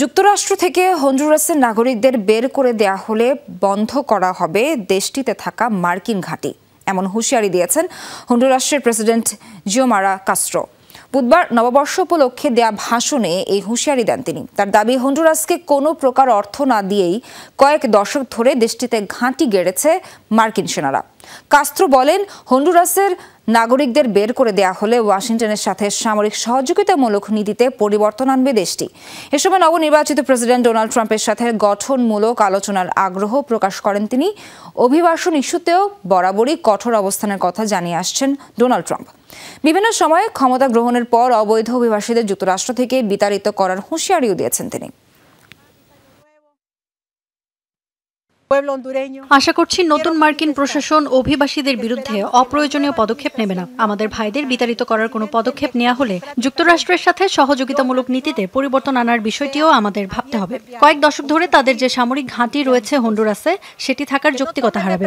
যুক্তরাষ্ট্র থেকে হন্ডুরাসের নাগরিকদের বের করে দেয়া হলে বন্ধ করা হবে দেশটিতে থাকা মার্কিন ঘাঁটি, এমন হুঁশিয়ারি দিয়েছেন হন্ডুরাসের প্রেসিডেন্ট জিওমারা কাস্ট্রো। বুধবার নববর্ষ উপলক্ষে দেয়া ভাষণে এই হুঁশিয়ারি দেন তিনি। তার দাবি, হন্ডুরাসকে কোনো প্রকার অর্থ না দিয়েই কয়েক দশক ধরে দেশটিতে ঘাঁটি গেড়েছে মার্কিন সেনারা। কাস্ত্রো বলেন, হন্ডুরাসের নাগরিকদের বের করে দেয়া হলে ওয়াশিংটনের সাথে সামরিক সহযোগিতামূলক নীতিতে পরিবর্তন আনবে দেশটি। এ সময় নবনির্বাচিত প্রেসিডেন্ট ডোনাল্ড ট্রাম্পের সাথে গঠনমূলক আলোচনার আগ্রহ প্রকাশ করেন তিনি। অভিবাসন ইস্যুতেও বরাবরই কঠোর অবস্থানের কথা জানিয়ে আসছেন ডোনাল্ড ট্রাম্প। বিভিন্ন সময়ে ক্ষমতা গ্রহণের পর অবৈধ অভিবাসীদের যুক্তরাষ্ট্র থেকে বিতাড়িত করার হুঁশিয়ারিও দিয়েছেন তিনি। আশা করছি নতুন মার্কিন প্রশাসন অভিবাসীদের বিরুদ্ধে অপ্রয়োজনীয় পদক্ষেপ নেবে না। আমাদের ভাইদের বিতাড়িত করার কোনো পদক্ষেপ নেওয়া হলে যুক্তরাষ্ট্রের সাথে সহযোগিতামূলক নীতিতে পরিবর্তন আনার বিষয়টিও আমাদের ভাবতে হবে। কয়েক দশক ধরে তাদের যে সামরিক ঘাঁটি রয়েছে হন্ডুরাসে, সেটি থাকার যৌক্তিকতা হারাবে।